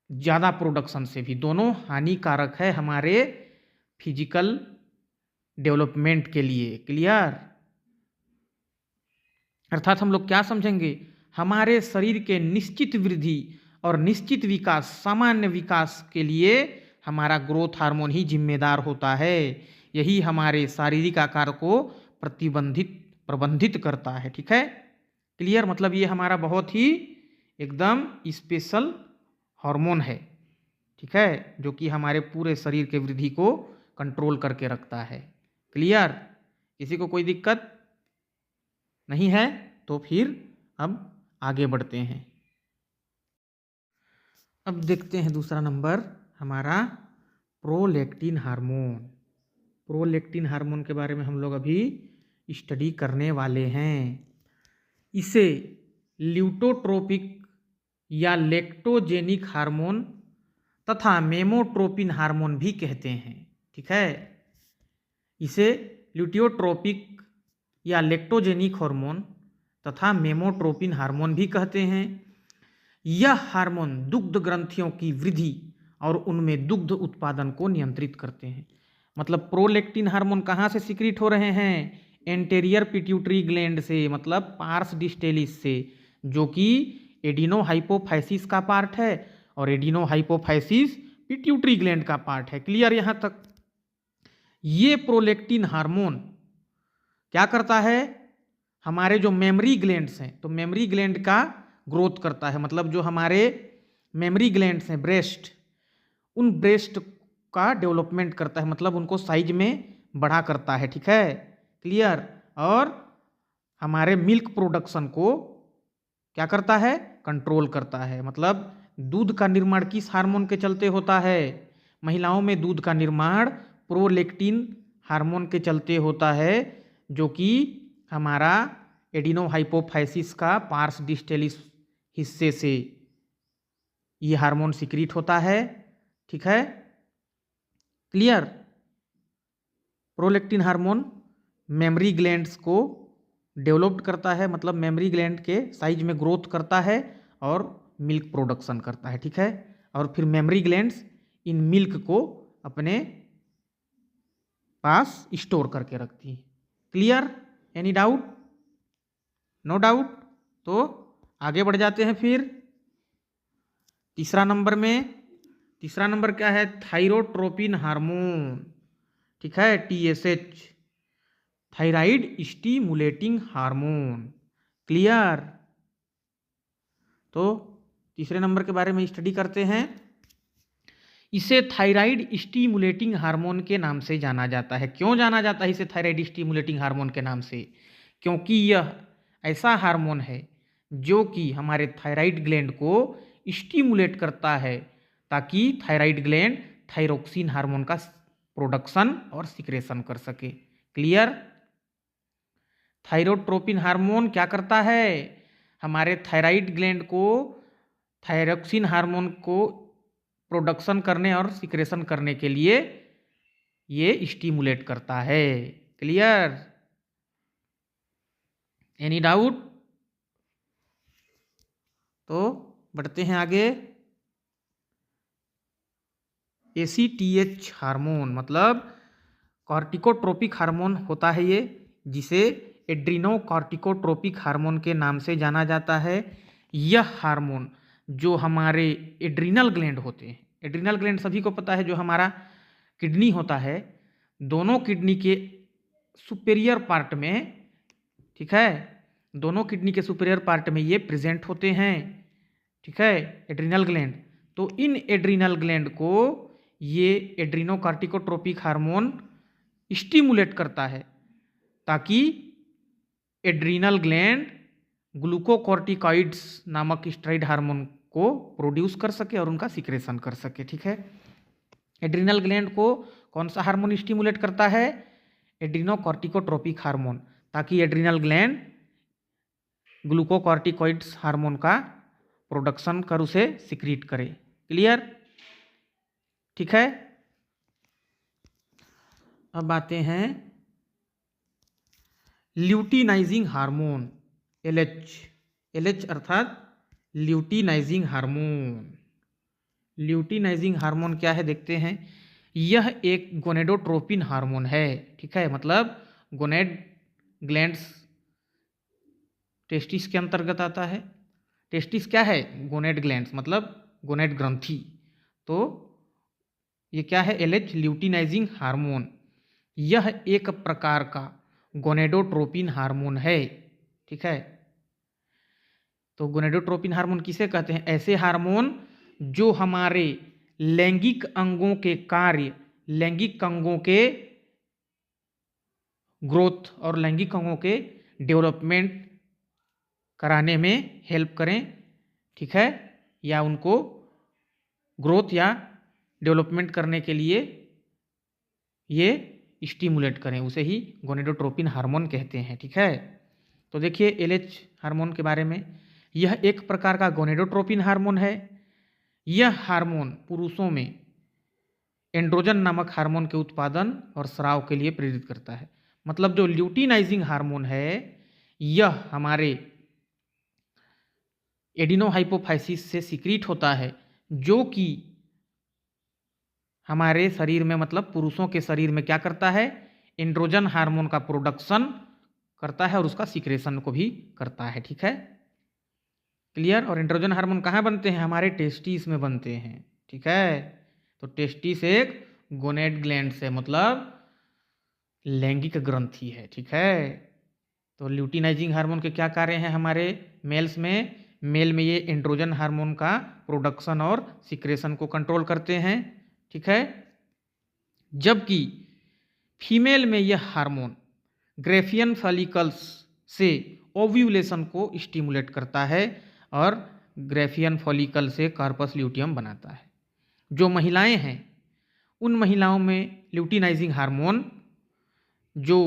ज़्यादा प्रोडक्शन से भी, दोनों हानिकारक है हमारे फिजिकल डेवलपमेंट के लिए, क्लियर। अर्थात हम लोग क्या समझेंगे, हमारे शरीर के निश्चित वृद्धि और निश्चित विकास, सामान्य विकास के लिए हमारा ग्रोथ हार्मोन ही जिम्मेदार होता है। यही हमारे शारीरिक आकार को प्रबंधित करता है, ठीक है, क्लियर। मतलब ये हमारा बहुत ही एकदम स्पेशल हार्मोन है, ठीक है, जो कि हमारे पूरे शरीर के वृद्धि को कंट्रोल करके रखता है, क्लियर। किसी को कोई दिक्कत नहीं है तो फिर अब आगे बढ़ते हैं। अब देखते हैं दूसरा नंबर हमारा प्रोलैक्टिन हार्मोन। प्रोलैक्टिन हार्मोन के बारे में हम लोग अभी स्टडी करने वाले हैं। इसे ल्यूटोट्रोपिक या लेक्टोजेनिक हार्मोन तथा मेमोट्रोपिन हार्मोन भी कहते हैं। ठीक है, इसे ल्यूटियोट्रोपिक या लेक्टोजेनिक हार्मोन तथा मेमोट्रोपिन हार्मोन भी कहते हैं। यह हार्मोन दुग्ध ग्रंथियों की वृद्धि और उनमें दुग्ध उत्पादन को नियंत्रित करते हैं। मतलब प्रोलेक्टिन हार्मोन कहाँ से सिक्रीट हो रहे हैं? एंटेरियर पिट्यूटरी ग्लैंड से, मतलब पार्स डिस्टेलिस से, जो कि एडिनोहाइपोफाइसिस का पार्ट है और एडिनोहाइपोफाइसिस पिट्यूटरी ग्लैंड का पार्ट है। क्लियर यहाँ तक? ये प्रोलेक्टिन हार्मोन क्या करता है? हमारे जो मेमरी ग्लैंड्स हैं, तो मेमरी ग्लैंड का ग्रोथ करता है। मतलब जो हमारे मेमरी ग्लैंड्स हैं, ब्रेस्ट, उन ब्रेस्ट का डेवलपमेंट करता है, मतलब उनको साइज में बढ़ा करता है। ठीक है, क्लियर? और हमारे मिल्क प्रोडक्शन को क्या करता है? कंट्रोल करता है। मतलब दूध का निर्माण किस हार्मोन के चलते होता है? महिलाओं में दूध का निर्माण प्रोलेक्टिन हार्मोन के चलते होता है, जो कि हमारा एडिनोहाइपोफाइसिस का पार्स डिस्टेलिस हिस्से से ये हार्मोन सिक्रीट होता है। ठीक है, clear? Prolactin hormone mammary glands को डेवलप्ड करता है, मतलब मेमरी ग्लैंड के साइज में ग्रोथ करता है और मिल्क प्रोडक्शन करता है। ठीक है, और फिर मेमरी ग्लैंड्स इन मिल्क को अपने पास स्टोर करके रखती है। Clear? Any doubt? No doubt? तो आगे बढ़ जाते हैं फिर तीसरा नंबर में। तीसरा नंबर क्या है? Thyrotropin hormone. ठीक है, TSH, thyroid stimulating hormone. Clear? तो तीसरे नंबर के बारे में स्टडी करते हैं। इसे थायराइड स्टिमुलेटिंग हार्मोन के नाम से जाना जाता है। क्यों जाना जाता है इसे थायराइड स्टिमुलेटिंग हार्मोन के नाम से? क्योंकि यह ऐसा हार्मोन है जो कि हमारे थायराइड ग्लैंड को स्टिमुलेट करता है, ताकि थायराइड ग्लैंड थायरोक्सिन हार्मोन का प्रोडक्शन और सिक्रेशन कर सके। क्लियर? थायरोट्रोपिन हार्मोन क्या करता है? हमारे थायराइड ग्लैंड को थायरोक्सिन हार्मोन को प्रोडक्शन करने और सिक्रेशन करने के लिए ये स्टिमुलेट करता है। क्लियर? Any doubt? तो बढ़ते हैं आगे। ACTH हार्मोन, मतलब कॉर्टिकोट्रोपिक हार्मोन होता है ये, जिसे एड्रीनोकॉर्टिकोट्रोपिक हार्मोन के नाम से जाना जाता है। यह हार्मोन जो हमारे एड्रीनल ग्लैंड होते हैं, एड्रीनल ग्लैंड सभी को पता है, जो हमारा किडनी होता है, दोनों किडनी के सुपेरियर पार्ट में, ठीक है, दोनों किडनी के सुपेरियर पार्ट में ये प्रेजेंट होते हैं। ठीक है, एड्रीनल ग्लैंड। तो इन एड्रीनल ग्लैंड को ये एड्रीनोकॉर्टिकोट्रोपिक हार्मोन स्टिमुलेट करता है, ताकि एड्रीनल ग्लैंड ग्लूकोकॉर्टिकॉइड्स नामक स्टेरॉइड हार्मोन को प्रोड्यूस कर सके और उनका सिक्रेशन कर सके। ठीक है, एड्रीनल ग्लैंड को कौन सा हार्मोन स्टिमुलेट करता है? एड्रीनोकॉर्टिकोट्रोपिक हार्मोन, ताकि एड्रीनल ग्लैंड ग्लूकोकॉर्टिकॉइड्स हार्मोन का प्रोडक्शन कर उसे सिक्रीट करे। क्लियर? ठीक है, अब आते हैं ल्यूटिनाइजिंग हार्मोन, LH। LH अर्थात ल्यूटिनाइजिंग हार्मोन। ल्यूटिनाइजिंग हार्मोन क्या है देखते हैं। यह एक गोनेडोट्रोपिन हार्मोन है। ठीक है, मतलब गोनेड ग्लैंड्स टेस्टिस के अंतर्गत आता है। टेस्टिस क्या है? गोनेड ग्लैंड्स, मतलब गोनेड ग्रंथि। तो ये क्या है? LH luteinizing hormone. यह एक प्रकार का गोनेडोट्रोपिन हार्मोन है। ठीक है, तो गोनेडोट्रोपिन हार्मोन किसे कहते हैं? ऐसे हार्मोन जो हमारे लैंगिक अंगों के कार्य, लैंगिक अंगों के ग्रोथ और लैंगिक अंगों के डेवलपमेंट कराने में हेल्प करें। ठीक है, या उनको ग्रोथ या डेवलपमेंट करने के लिए ये स्टिमुलेट करें, उसे ही गोनेडोट्रोपिन हार्मोन कहते हैं। ठीक है, तो देखिए LH हार्मोन के बारे में। यह एक प्रकार का गोनेडोट्रोपिन हार्मोन है। यह हार्मोन पुरुषों में एंड्रोजन नामक हार्मोन के उत्पादन और स्राव के लिए प्रेरित करता है। मतलब जो ल्यूटिनाइजिंग हार्मोन है यह हमारे एडिनोहाइपोफाइसिस से सीक्रेट होता है, जो कि हमारे शरीर में मतलब पुरुषों के शरीर में क्या करता है, एंड्रोजन हार्मोन का प्रोडक्शन करता है और उसका सीक्रेशन को भी करता है। ठीक है, क्लियर। और एंड्रोजन हार्मोन कहाँ बनते हैं, हमारे टेस्टिस में बनते हैं। ठीक है, तो टेस्टिस एक गोनेड ग्लैंड से मतलब लैंगिक ग्रंथि है। ठीक है, तो ल्यूटिनाइजिंग हार्मोन के क्या कार्य हैं हमारे मेल्स में, मेल में ये एंड्रोजन हार्मोन का प्रोडक्शन और सिक्रेशन को कंट्रोल करते हैं। ठीक है, जबकि फीमेल में यह हार्मोन ग्रेफियन फॉलिकल्स से ओव्यूलेशन को स्टिमुलेट करता है और ग्रेफियन फॉलिकल से कार्पस ल्यूटियम बनाता है। जो महिलाएं हैं उन महिलाओं में ल्यूटिनाइजिंग हार्मोन जो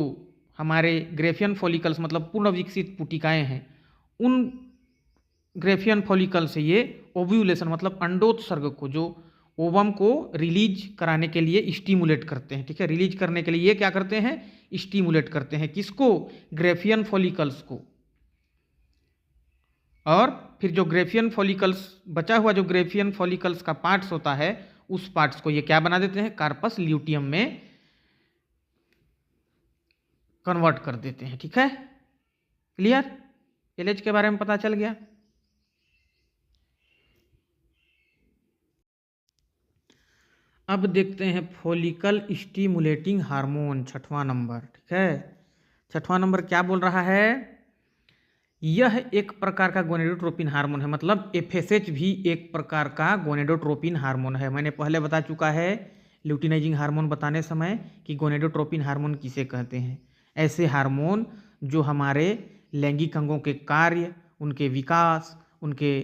हमारे ग्रेफियन फॉलिकल्स मतलब पूर्ण विकसित पुटिकाएं हैं उन ग्रेफियन फॉलिकल से ये ओव्यूलेशन मतलब अंडोत्सर्ग को, जो ओवम को रिलीज कराने के लिए स्टिमुलेट करते हैं। ठीक है, रिलीज करने के लिए ये क्या करते हैं, स्टिमुलेट करते हैं। किसको, ग्रेफियन फॉलिकल्स को। और फिर जो ग्रेफियन फॉलिकल्स बचा हुआ जो ग्रेफियन फॉलिकल्स का पार्ट्स होता है उस पार्ट्स को ये क्या बना देते हैं, कार्पस ल्यूटियम में कन्वर्ट कर देते हैं। ठीक है, क्लियर। एलएच के बारे में पता चल गया। अब देखते हैं फॉलिकल स्टिमुलेटिंग हार्मोन, छठवां नंबर। ठीक है, छठवां नंबर क्या बोल रहा है, यह एक प्रकार का गोनेडोट्रोपिन हार्मोन है। मतलब एफएसएच भी एक प्रकार का गोनेडोट्रोपिन हार्मोन है। मैंने पहले बता चुका है ल्यूटिनाइजिंग हार्मोन बताने समय कि गोनेडोट्रोपिन हार्मोन किसे कहते हैं। ऐसे हार्मोन जो हमारे लैंगिक अंगों के कार्य, उनके विकास, उनके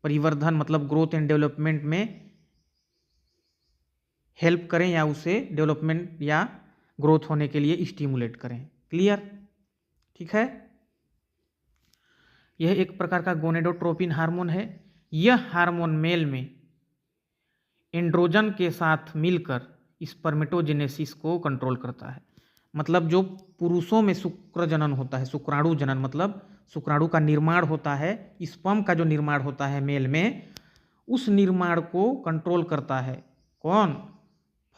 परिवर्धन मतलब ग्रोथ एंड डेवलपमेंट में हेल्प करें या उसे डेवलपमेंट या ग्रोथ होने के लिए स्टिमुलेट करें। क्लियर, ठीक है। यह एक प्रकार का गोनेडोट्रोपिन हार्मोन है। यह हार्मोन मेल में एंड्रोजन के साथ मिलकर स्पर्मेटोजेनेसिस को कंट्रोल करता है। मतलब जो पुरुषों में शुक्र जनन होता है, शुक्राणु जनन मतलब शुक्राणु का निर्माण होता है, स्पर्म का जो निर्माण होता है मेल में, उस निर्माण को कंट्रोल करता है कौन,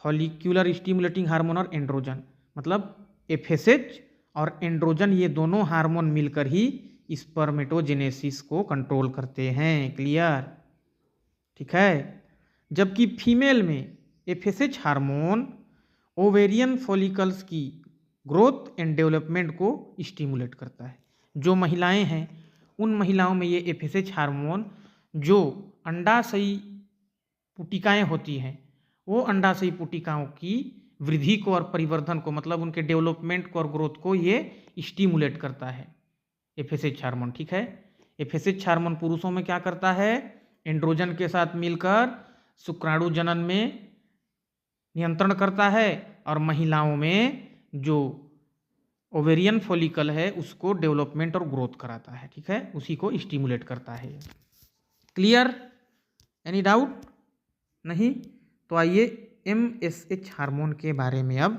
फॉलिक्यूलर स्टिमुलेटिंग हार्मोन और एंड्रोजन। मतलब एफएसएच और एंड्रोजन ये दोनों हार्मोन मिलकर ही स्पर्मेटोजेनेसिस को कंट्रोल करते हैं। क्लियर, ठीक है। जबकि फीमेल में एफएसएच हार्मोन ओवेरियन फॉलिकल्स की ग्रोथ एंड डेवलपमेंट को स्टिमुलेट करता है। जो महिलाएं हैं उन महिलाओं में ये एफएसएच हार्मोन जो अंडाशयी पुटिकाएं होती हैं वो अंडाशयी पुटिकाओं की वृद्धि को और परिवर्धन को मतलब उनके डेवलपमेंट को और ग्रोथ को ये स्टिमुलेट करता है एफएसएच हार्मोन। ठीक है, एफएसएच हार्मोन पुरुषों में क्या करता है, एंड्रोजन के साथ मिलकर शुक्राणु जनन में नियंत्रण करता है और महिलाओं में जो ओवेरियन फॉलिकल है उसको डेवलपमेंट और ग्रोथ कराता है। ठीक है, उसी को स्टिमुलेट करता है। क्लियर, एनी डाउट नहीं? तो आइए एमएसएच हार्मोन के बारे में अब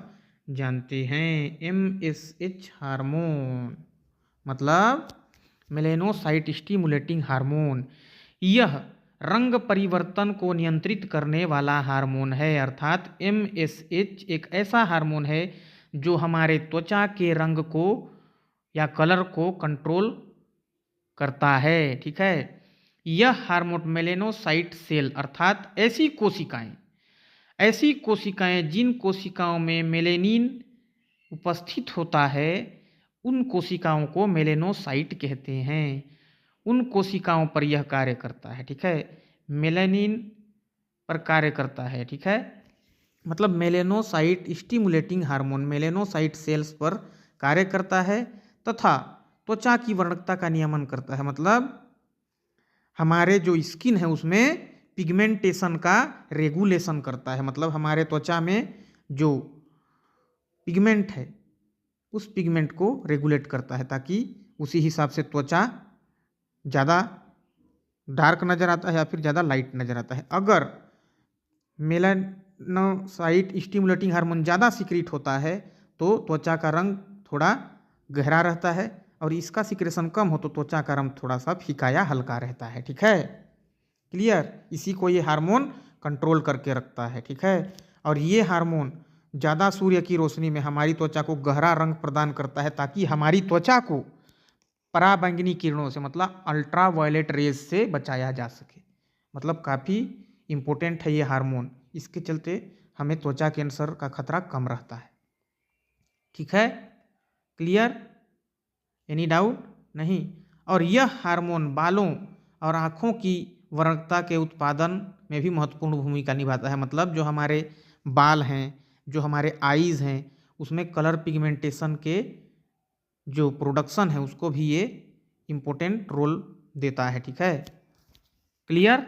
जानते हैं। एमएसएच हार्मोन मतलब मेलेनोसाइट स्टिमुलेटिंग हार्मोन। यह रंग परिवर्तन को नियंत्रित करने वाला हार्मोन है। अर्थात एमएसएच एक ऐसा हार्मोन है जो हमारे त्वचा के रंग को या कलर को कंट्रोल करता है। ठीक है, यह हार्मोन मेलेनोसाइट सेल अर्थात ऐसी कोशिकाएं जिन कोशिकाओं में मेलेनिन उपस्थित होता है उन कोशिकाओं को मेलेनोसाइट कहते हैं। उन कोशिकाओं पर यह कार्य करता है। ठीक है, मेलेनिन पर कार्य करता है। ठीक है, मतलब melanocyte stimulating hormone melanocyte sales पर कार्य करता है तथा त्वचा की वर्णकता का नियमन करता है। मतलब हमारे जो स्किन है उसमें पिगमेंटेशन का रेगुलेशन करता है। मतलब हमारे त्वचा में जो पिगमेंट है उस पिगमेंट को रेगुलेट करता है ताकि उसी हिसाब से त्वचा ज़्यादा डार्क नज़र आता है या फिर ज़्यादा लाइट नज़र आता है। अगर मेलानोसाइट स्टिमुलेटिंग हार्मोन ज़्यादा सीक्रेट होता है तो त्वचा का रंग थोड़ा गहरा रहता है, और इसका सीक्रेशन कम हो तो त्वचा का रंग थोड़ा सा फीका या हल्का रहता है। ठीक है, क्लियर। इसी को ये हार्मोन कंट्रोल करके रखता है। ठीक है, और ये हार्मोन ज़्यादा सूर्य की रोशनी में हमारी त्वचा को गहरा रंग प्रदान करता है, ताकि हमारी त्वचा को पराबैंगनी किरणों से मतलब अल्ट्रा वायलेट रेज से बचाया जा सके। मतलब काफ़ी इम्पोर्टेंट है ये हार्मोन, इसके चलते हमें त्वचा कैंसर का खतरा कम रहता है। ठीक है, क्लियर, एनी डाउट नहीं। और यह हार्मोन बालों और आँखों की वर्णता के उत्पादन में भी महत्वपूर्ण भूमिका निभाता है। मतलब जो हमारे बाल हैं, जो हमारे आईज हैं, उसमें कलर पिगमेंटेशन के जो प्रोडक्शन है उसको भी ये इम्पोर्टेंट रोल देता है। ठीक है, क्लियर।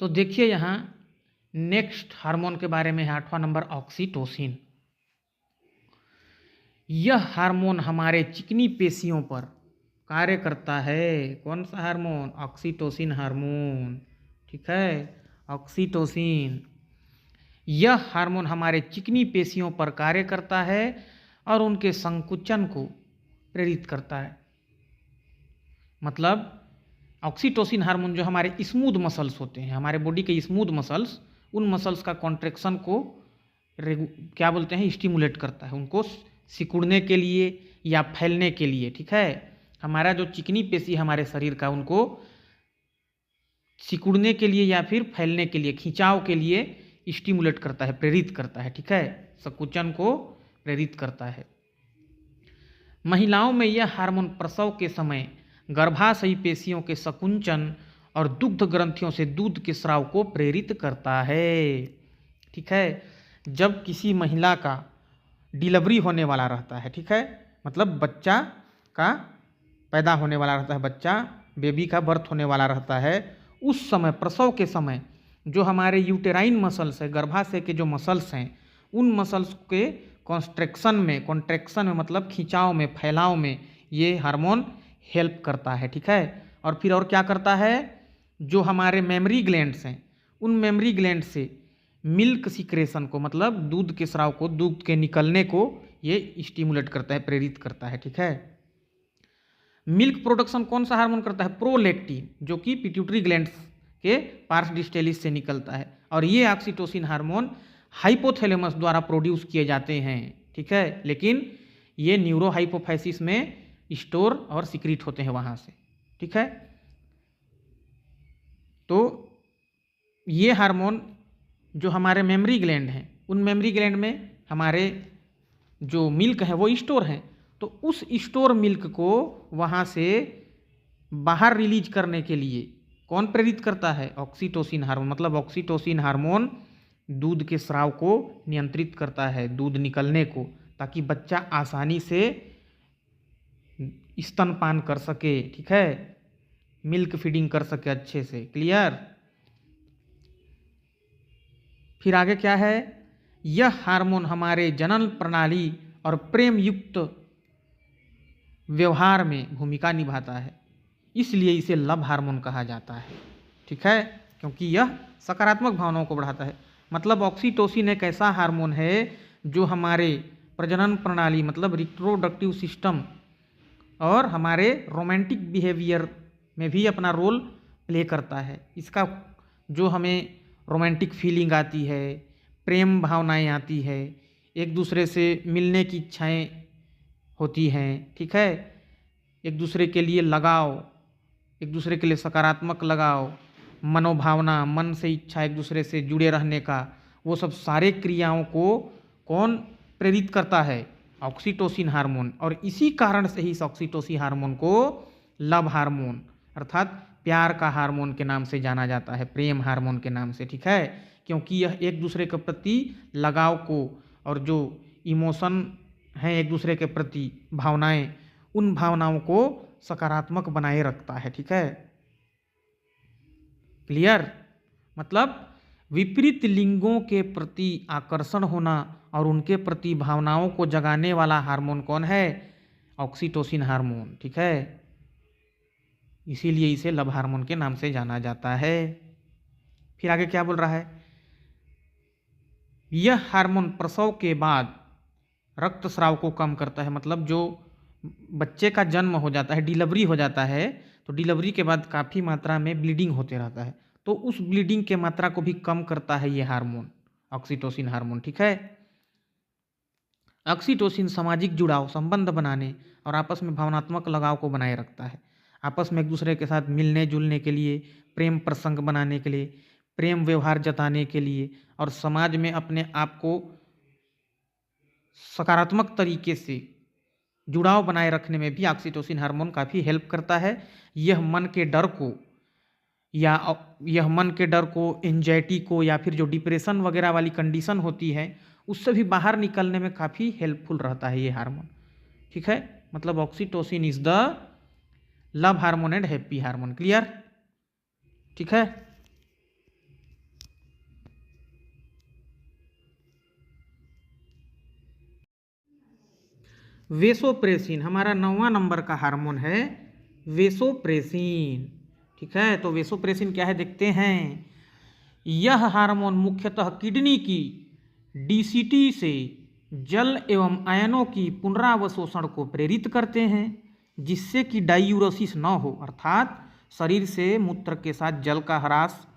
तो देखिए यहाँ नेक्स्ट हार्मोन के बारे में है 8वां नंबर ऑक्सीटोसिन। यह हार्मोन हमारे चिकनी पेशियों पर कार्य करता है। कौन सा हार्मोन? Oxytocin hormone. ठीक है, ऑक्सीटोसिन। यह हार्मोन हमारे चिकनी पेशियों पर कार्य करता है और उनके संकुचन को प्रेरित करता है। मतलब ऑक्सीटोसिन हार्मोन जो हमारे स्मूथ मसल्स होते हैं, हमारे बॉडी के स्मूथ मसल्स, उन मसल्स का कॉन्ट्रैक्शन को क्या बोलते हैं, स्टिमुलेट करता है, उनको सिकुड़ने के लिए या फैलने के लिए। ठीक है, हमारा जो चिकनी पेशी हमारे शरीर का, उनको सिकुड़ने के लिए या फिर फैलने के लिए, खिंचाव के लिए स्टिमुलेट करता है, प्रेरित करता है। ठीक है, संकुचन को प्रेरित करता है। महिलाओं में यह हार्मोन प्रसव के समय गर्भाशयी पेशियों के संकुचन और दुग्ध ग्रंथियों से दूध के स्राव को प्रेरित करता है। ठीक है, जब किसी महिला का डिलीवरी होने वाला रहता है, ठीक है, मतलब बच्चा का पैदा होने वाला रहता है, बच्चा बेबी का बर्थ होने वाला रहता है, उस समय प्रसव के समय जो हमारे यूटेराइन मसल्स है, गर्भाशय के जो मसल्स हैं, उन मसल्स के कॉन्ट्रैक्शन में मतलब खिंचाव में, फैलाव में ये हार्मोन हेल्प करता है। ठीक है, और फिर और क्या करता है, जो हमारे मेमरी ग्लैंड्स हैं, उन मेमरी ग्लैंड से मिल्क सिक्रेशन को, मतलब दूध के स्राव को, दूध के निकलने को ये स्टिमुलेट करता है, प्रेरित करता है। ठीक है, मिल्क प्रोडक्शन कौन सा हार्मोन करता है? प्रोलैक्टिन, जो कि पिट्यूटरी ग्लैंड्स के पार्स डिस्टेलिस से निकलता है, और ये ऑक्सीटोसिन हार्मोन हाइपोथैलेमस द्वारा प्रोड्यूस किए जाते हैं। ठीक है, लेकिन ये न्यूरोहाइपोफाइसिस में स्टोर और सिक्रीट होते हैं वहाँ से। ठीक है, तो ये हार्मोन जो हमारे मेमरी ग्लैंड हैं, उन मेमरी ग्लैंड में हमारे जो मिल्क है वो स्टोर हैं, तो उस स्टोर मिल्क को वहाँ से बाहर रिलीज करने के लिए कौन प्रेरित करता है? Oxytocin hormone. मतलब ऑक्सीटोसिन हार्मोन दूध के स्राव को नियंत्रित करता है, दूध निकलने को, ताकि बच्चा आसानी से स्तनपान कर सके। ठीक है, मिल्क फीडिंग कर सके अच्छे से। क्लियर। फिर आगे क्या है, यह हार्मोन हमारे जनन प्रणाली और प्रेम युक्त व्यवहार में भूमिका निभाता है, इसलिए इसे लव हार्मोन कहा जाता है। ठीक है, क्योंकि यह सकारात्मक भावनाओं को बढ़ाता है। मतलब ऑक्सीटोसिन एक ऐसा हार्मोन है जो हमारे प्रजनन प्रणाली, मतलब रिप्रोडक्टिव सिस्टम, और हमारे रोमांटिक बिहेवियर में भी अपना रोल प्ले करता है। इसका जो हमें रोमांटिक फीलिंग आती है, प्रेम भावनाएं आती है, एक दूसरे से मिलने की इच्छाएं होती हैं। ठीक है, एक दूसरे के लिए लगाव, एक दूसरे के लिए सकारात्मक लगाव, मनोभावना, मन से इच्छा एक दूसरे से जुड़े रहने का, वो सब सारे क्रियाओं को कौन प्रेरित करता है? Oxytocin hormone. और इसी कारण से ही इस ऑक्सीटोसिन हार्मोन को लव हार्मोन अर्थात प्यार का हार्मोन के नाम से जाना जाता है, प्रेम हार्मोन के नाम से। ठीक है, क्योंकि यह एक दूसरे के प्रति लगाव को, और जो इमोशन हैं एक दूसरे के प्रति भावनाएं, उन भावनाओं को सकारात्मक बनाए रखता है। ठीक है, क्लियर। मतलब विपरीत लिंगों के प्रति आकर्षण होना और उनके प्रति भावनाओं को जगाने वाला हार्मोन कौन है? ऑक्सीटोसिन हार्मोन, ठीक है, इसीलिए इसे लव हार्मोन के नाम से जाना जाता है। फिर आगे क्या बोल रहा है, यह हार्मोन प्रसव के बाद रक्तस्राव को कम करता है। मतलब जो बच्चे का जन्म हो जाता है, डिलीवरी हो जाता है, तो डिलीवरी के बाद काफ़ी मात्रा में ब्लीडिंग होते रहता है, तो उस ब्लीडिंग के मात्रा को भी कम करता है ये हार्मोन, ऑक्सीटोसिन हार्मोन, ठीक है। ऑक्सीटोसिन सामाजिक जुड़ाव, संबंध बनाने और आपस में भावनात्मक लगाव को बनाए रखता है। आपस में एक दूसरे के साथ मिलने जुलने के लिए, प्रेम प्रसंग बनाने के लिए, प्रेम व्यवहार जताने के लिए और समाज में अपने आप को सकारात्मक तरीके से जुड़ाव बनाए रखने में भी ऑक्सीटोसिन हार्मोन काफ़ी हेल्प करता है। यह मन के डर को एंजाइटी को या फिर जो डिप्रेशन वगैरह वाली कंडीशन होती है उससे भी बाहर निकलने में काफ़ी हेल्पफुल रहता है ये हार्मोन, ठीक है। मतलब oxytocin is the love hormone and happy hormone, clear, ठीक है। वेसोप्रेसिन हमारा 9वां नंबर का हार्मोन है, वेसोप्रेसिन, ठीक है। तो वेसोप्रेसिन क्या है देखते हैं। यह हार्मोन मुख्यतः किडनी की डीसीटी से जल एवं आयनों की पुनरावशोषण को प्रेरित करते हैं, जिससे कि डायूरोसिस न हो, अर्थात शरीर से मूत्र के साथ जल का ह्रास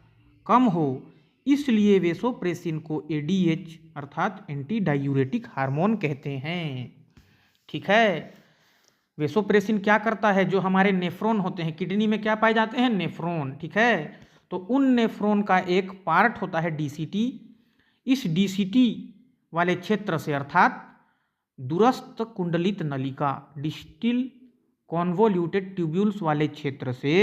कम हो। इसलिए वेसोप्रेसिन को एडीएच अर्थात एंटी डायूरेटिक हार्मोन कहते हैं, ठीक है। वेसोप्रेसिन क्या करता है, जो हमारे नेफ्रॉन होते हैं, किडनी में क्या पाए जाते हैं, नेफ्रॉन, ठीक है। तो उन नेफ्रॉन का एक पार्ट होता है डीसीटी। इस डीसीटी वाले क्षेत्र से अर्थात दूरस्थ कुंडलित नलिका, डिस्टिल कॉन्वोल्यूटेड ट्यूब्यूल्स वाले क्षेत्र से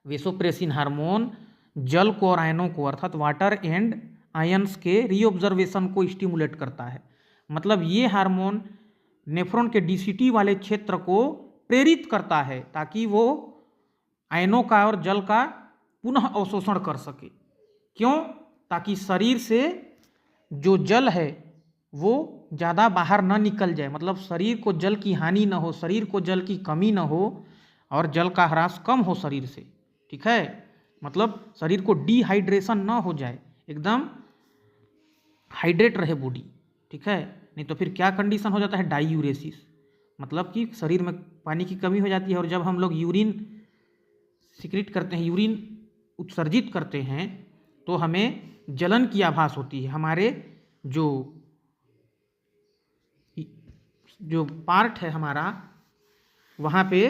वेसोप्रेसिन हार्मोन जल को और आयनों को अर्थात वाटर एंड आयंस के रीऑब्जर्वेशन को स्टिमुलेट करता है। मतलब ये हार्मोन नेफ्रॉन के डीसीटी वाले क्षेत्र को प्रेरित करता है ताकि वो आयनों का और जल का पुनः अवशोषण कर सके। क्यों, ताकि शरीर से जो जल है वो ज़्यादा बाहर ना निकल जाए, मतलब शरीर को जल की हानि ना हो, शरीर को जल की कमी ना हो और जल का ह्रास कम हो शरीर से, ठीक है। मतलब शरीर को डिहाइड्रेशन ना हो जाए, एकदम हाइड्रेट रहे बॉडी, ठीक है। नहीं तो फिर क्या कंडीशन हो जाता है, डायूरेसिस, मतलब कि शरीर में पानी की कमी हो जाती है। और जब हम लोग यूरिन सिक्रीट करते हैं, यूरिन उत्सर्जित करते हैं, तो हमें जलन की आभास होती है। हमारे जो पार्ट है हमारा, वहाँ पे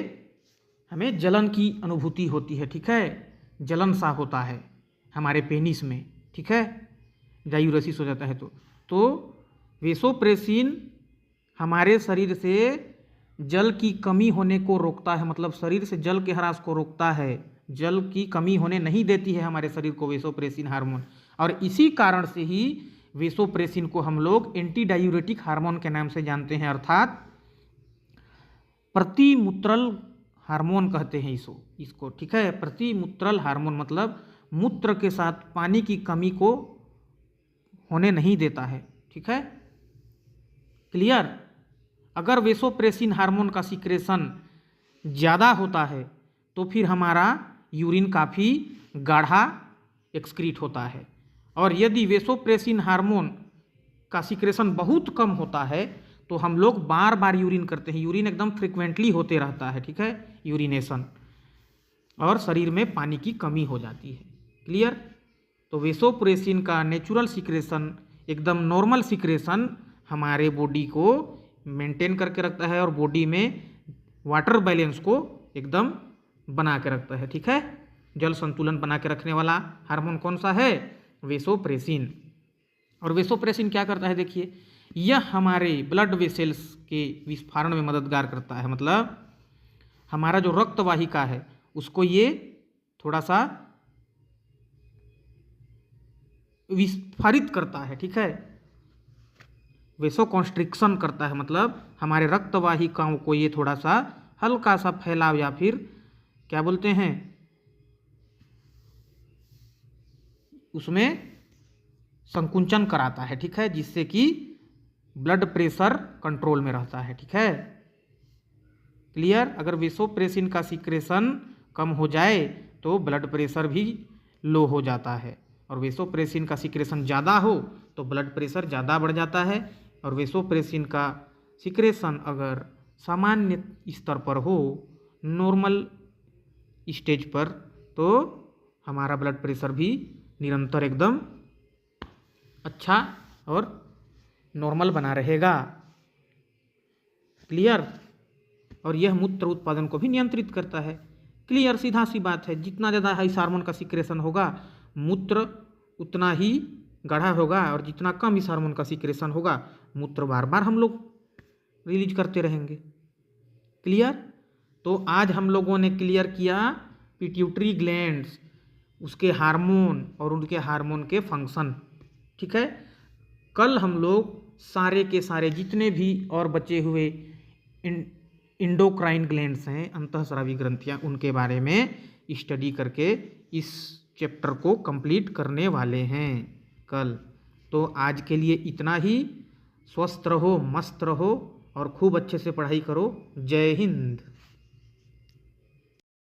हमें जलन की अनुभूति होती है, ठीक है। जलन सा होता है हमारे पेनिस में, ठीक है, डायूरेसिस हो जाता है। तो वेसोप्रेसिन हमारे शरीर से जल की कमी होने को रोकता है, मतलब शरीर से जल के ह्रास को रोकता है, जल की कमी होने नहीं देती है हमारे शरीर को वेसोप्रेसिन हार्मोन। और इसी कारण से ही वेसोप्रेसिन को हम लोग एंटी डायूरेटिक हार्मोन के नाम से जानते हैं, अर्थात प्रतिमूत्रल हार्मोन कहते हैं इसको, ठीक है। प्रतिमूत्रल हार्मोन मतलब मूत्र के साथ पानी की कमी को होने नहीं देता है, ठीक है, क्लियर। अगर वेसोप्रेसिन हार्मोन का सिक्रेशन ज़्यादा होता है तो फिर हमारा यूरिन काफ़ी गाढ़ा एक्सक्रीट होता है, और यदि वेसोप्रेसिन हार्मोन का सिक्रेशन बहुत कम होता है तो हम लोग बार बार यूरिन करते हैं, यूरिन एकदम फ्रिक्वेंटली होते रहता है, ठीक है, यूरिनेशन, और शरीर में पानी की कमी हो जाती है, क्लियर। तो वेसोप्रेसिन का नेचुरल सिक्रेशन, एकदम नॉर्मल सिक्रेशन, हमारे बॉडी को मेंटेन करके रखता है और बॉडी में वाटर बैलेंस को एकदम बना के रखता है, ठीक है। जल संतुलन बना के रखने वाला हार्मोन कौन सा है, वेसोप्रेसिन। और वेसोप्रेसिन क्या करता है, देखिए, यह हमारे ब्लड वेसल्स के विस्फारण में मददगार करता है। मतलब हमारा जो रक्त वाहिका है उसको ये थोड़ा सा विस्फारित करता है, ठीक है, वेसोकॉन्स्ट्रिक्शन करता है। मतलब हमारे रक्त वाहिकाओं को ये थोड़ा सा हल्का सा फैलाव या फिर क्या बोलते हैं, उसमें संकुंचन कराता है, ठीक है, जिससे कि ब्लड प्रेशर कंट्रोल में रहता है, ठीक है। क्लियर। अगर वेसोप्रेसिन का सीक्रेशन कम हो जाए तो ब्लड प्रेशर भी लो हो जाता है, और वेसोप्रेसिन का सीक्रेशन ज़्यादा हो तो ब्लड प्रेशर ज़्यादा बढ़ जाता है, और वेसोप्रेसिन का सीक्रेशन अगर सामान्य स्तर पर हो, नॉर्मल स्टेज पर, तो हमारा ब्लड प्रेशर भी निरंतर एकदम अच्छा और नॉर्मल बना रहेगा। क्लियर। और यह मूत्र उत्पादन को भी नियंत्रित करता है। क्लियर, सीधा सी बात है, जितना ज़्यादा इस हार्मोन का सीक्रेशन होगा मूत्र उतना ही गाढ़ा होगा, और जितना कम इस हार्मोन का सीक्रेशन होगा मूत्र बार बार हम लोग रिलीज करते रहेंगे। क्लियर। तो आज हम लोगों ने क्लियर किया पिट्यूटरी ग्लैंड्स, उसके हार्मोन और उनके हार्मोन के फंक्शन। ठीक है। कल हम लोग सारे के सारे जितने भी और बचे हुए इंडोक्राइन ग्लैंड्स हैं, अंतःस्रावी ग्रंथियां, उनके बारे में स्टडी करके इस चैप्टर को कंप्लीट करने वाले हैं कल। तो आज के लिए इतना ही। स्वस्थ रहो, मस्त रहो और खूब अच्छे से पढ़ाई करो। जय हिंद।